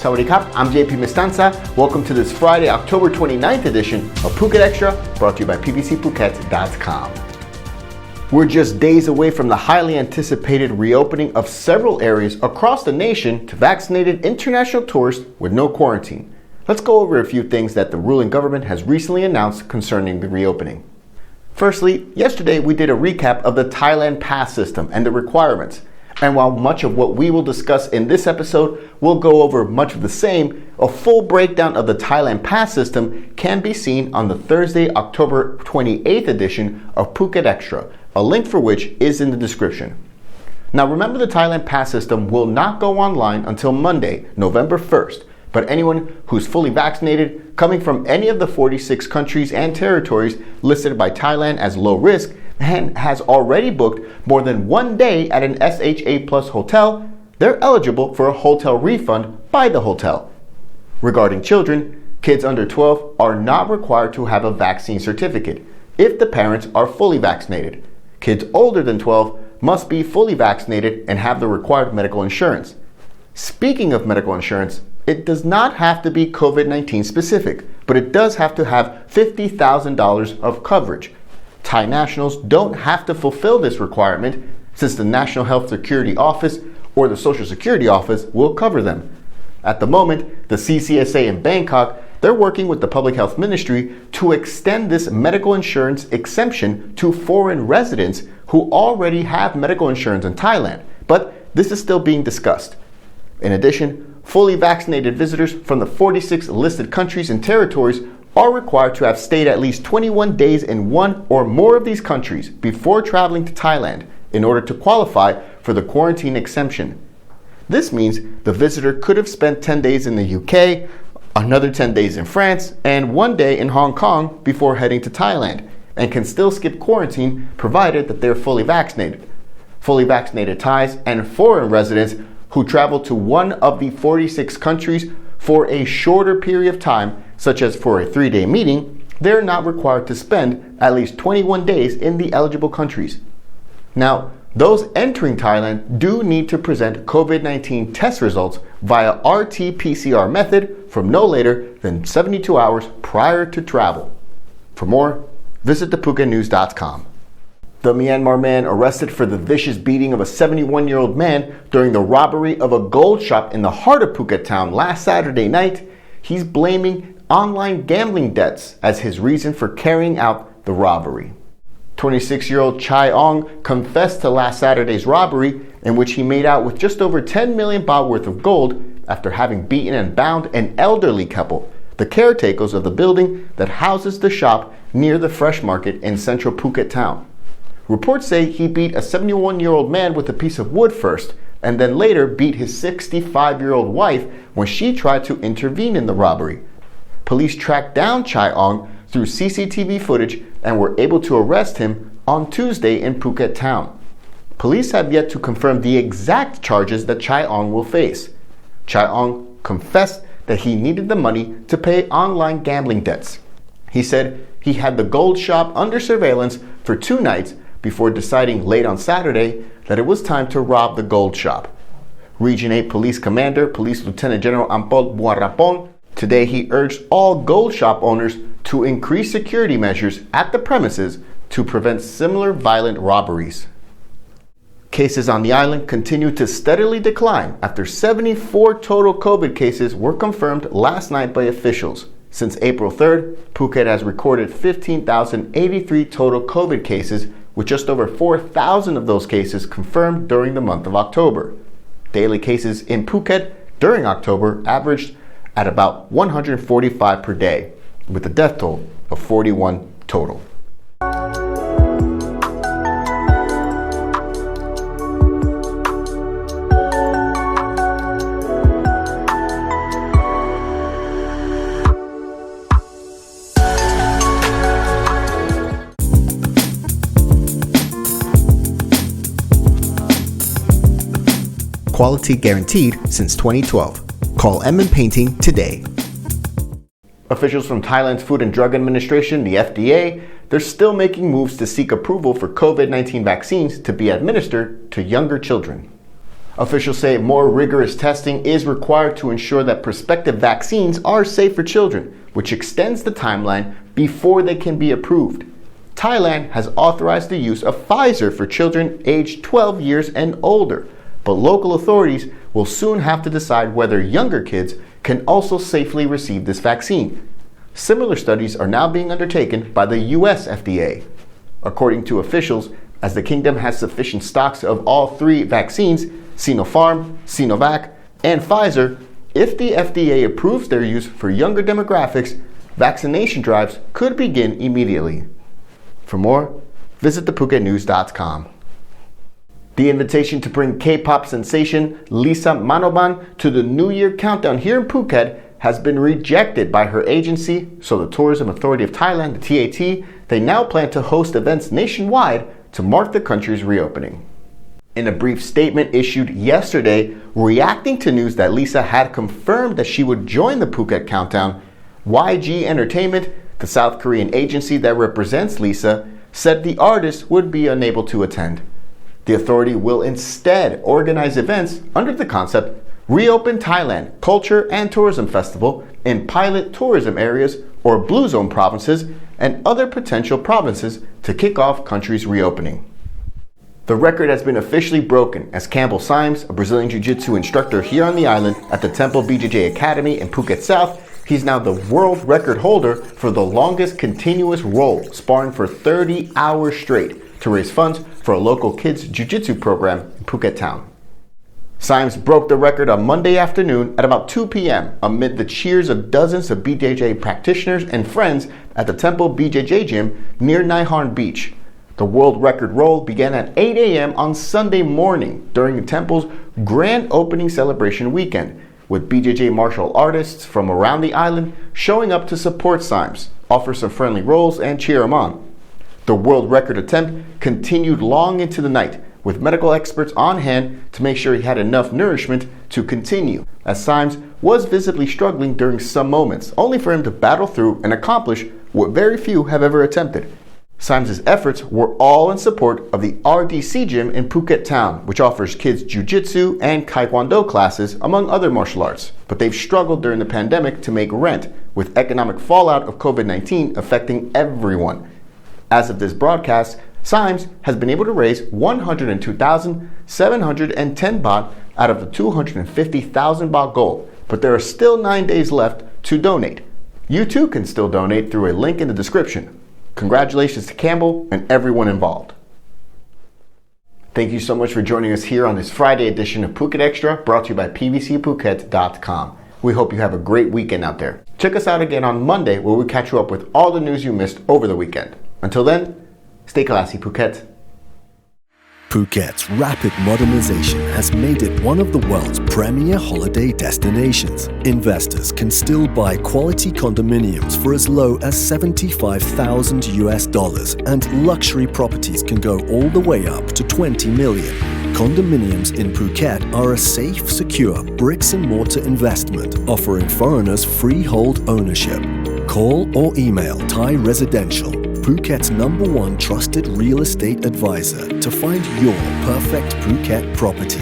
Sawadee Kap, I'm JP Mestanza. Welcome to this Friday, October 29th edition of Phuket Extra, brought to you by pbcphuket.com. We're just days away from the highly anticipated reopening of several areas across the nation to vaccinated international tourists with no quarantine. Let's go over a few things that the ruling government has recently announced concerning the reopening. Firstly, yesterday we did a recap of the Thailand pass system and the requirements. And while much of what we will discuss in this episode will go over much of the same, a full breakdown of the Thailand pass system can be seen on the Thursday, October 28th edition of Phuket Extra, a link for which is in the description. Now remember, the Thailand pass system will not go online until Monday, November 1st, but anyone who's fully vaccinated, coming from any of the 46 countries and territories listed by Thailand as low risk, and has already booked more than 1 day at an SHA Plus hotel, they're eligible for a hotel refund by the hotel. Regarding children, kids under 12 are not required to have a vaccine certificate if the parents are fully vaccinated. Kids older than 12 must be fully vaccinated and have the required medical insurance. Speaking of medical insurance, it does not have to be COVID-19 specific, but it does have to have $50,000 of coverage. Thai nationals don't have to fulfill this requirement since the National Health Security Office or the Social Security Office will cover them. At the moment, the CCSA in Bangkok, they're working with the Public Health Ministry to extend this medical insurance exemption to foreign residents who already have medical insurance in Thailand, but this is still being discussed. In addition, fully vaccinated visitors from the 46 listed countries and territories are required to have stayed at least 21 days in one or more of these countries before traveling to Thailand in order to qualify for the quarantine exemption. This means the visitor could have spent 10 days in the UK, another 10 days in France, and 1 day in Hong Kong before heading to Thailand, and can still skip quarantine provided that they're fully vaccinated. Fully vaccinated Thais and foreign residents who travel to one of the 46 countries for a shorter period of time, such as for a 3-day meeting, they're not required to spend at least 21 days in the eligible countries. Now, those entering Thailand do need to present COVID-19 test results via RT-PCR method from no later than 72 hours prior to travel. For more, visit thephukenews.com. The Myanmar man arrested for the vicious beating of a 71-year-old man during the robbery of a gold shop in the heart of Phuket town last Saturday night, he's blaming online gambling debts as his reason for carrying out the robbery. 26-year-old Chai Ong confessed to last Saturday's robbery, in which he made out with just over 10 million baht worth of gold after having beaten and bound an elderly couple, the caretakers of the building that houses the shop near the fresh market in central Phuket town. Reports say he beat a 71-year-old man with a piece of wood first, and then later beat his 65-year-old wife when she tried to intervene in the robbery. Police tracked down Chai Ong through CCTV footage and were able to arrest him on Tuesday in Phuket town. Police have yet to confirm the exact charges that Chai Ong will face. Chai Ong confessed that he needed the money to pay online gambling debts. He said he had the gold shop under surveillance for 2 nights before deciding late on Saturday that it was time to rob the gold shop. Region 8 Police Commander, Police Lieutenant General Ampol Buarapong, today he urged all gold shop owners to increase security measures at the premises to prevent similar violent robberies. Cases on the island continue to steadily decline after 74 total COVID cases were confirmed last night by officials. Since April 3rd, Phuket has recorded 15,083 total COVID cases, with just over 4,000 of those cases confirmed during the month of October. Daily cases in Phuket during October averaged at about 145 per day, with a death toll of 41 total. Quality guaranteed since 2012. Call M Painting today. Officials from Thailand's Food and Drug Administration, the FDA, they're still making moves to seek approval for COVID-19 vaccines to be administered to younger children. Officials say more rigorous testing is required to ensure that prospective vaccines are safe for children, which extends the timeline before they can be approved. Thailand has authorized the use of Pfizer for children aged 12 years and older, but local authorities will soon have to decide whether younger kids can also safely receive this vaccine. Similar studies are now being undertaken by the US FDA. According to officials, as the kingdom has sufficient stocks of all three vaccines, Sinopharm, Sinovac, and Pfizer, if the FDA approves their use for younger demographics, vaccination drives could begin immediately. For more, visit thephuket.news.com. The invitation to bring K-pop sensation Lisa Manoban to the New Year Countdown here in Phuket has been rejected by her agency, so the Tourism Authority of Thailand, the TAT, they now plan to host events nationwide to mark the country's reopening. In a brief statement issued yesterday, reacting to news that Lisa had confirmed that she would join the Phuket Countdown, YG Entertainment, the South Korean agency that represents Lisa, said the artist would be unable to attend. The authority will instead organize events under the concept Reopen Thailand Culture and Tourism Festival in pilot tourism areas or blue zone provinces and other potential provinces to kick off country's reopening. The record has been officially broken as Campbell Symes, a Brazilian Jiu-Jitsu instructor here on the island at the Temple BJJ Academy in Phuket South, he's now the world record holder for the longest continuous roll, sparring for 30 hours straight to raise funds for a local kids jiu-jitsu program in Phuket town. Symes broke the record on Monday afternoon at about 2 p.m. amid the cheers of dozens of BJJ practitioners and friends at the Temple BJJ gym near Nai Harn Beach. The world record roll began at 8 a.m. on Sunday morning during the Temple's grand opening celebration weekend, with BJJ martial artists from around the island showing up to support Symes, offer some friendly rolls, and cheer him on. The world record attempt continued long into the night, with medical experts on hand to make sure he had enough nourishment to continue, as Symes was visibly struggling during some moments, only for him to battle through and accomplish what very few have ever attempted. Symes' efforts were all in support of the RDC gym in Phuket town, which offers kids jiu-jitsu and taekwondo classes, among other martial arts. But they've struggled during the pandemic to make rent, with economic fallout of COVID-19 affecting everyone. As of this broadcast, Symes has been able to raise 102,710 baht out of the 250,000 baht goal, but there are still 9 days left to donate. You too can still donate through a link in the description. Congratulations to Campbell and everyone involved. Thank you so much for joining us here on this Friday edition of Phuket Extra, brought to you by pvcphuket.com. We hope you have a great weekend out there. Check us out again on Monday, where we catch you up with all the news you missed over the weekend. Until then, stay classy, Phuket. Phuket's rapid modernization has made it one of the world's premier holiday destinations. Investors can still buy quality condominiums for as low as $75,000, and luxury properties can go all the way up to 20 million. Condominiums in Phuket are a safe, secure bricks-and-mortar investment, offering foreigners freehold ownership. Call or email Thai Residential, Phuket's #1 trusted real estate advisor, to find your perfect Phuket property.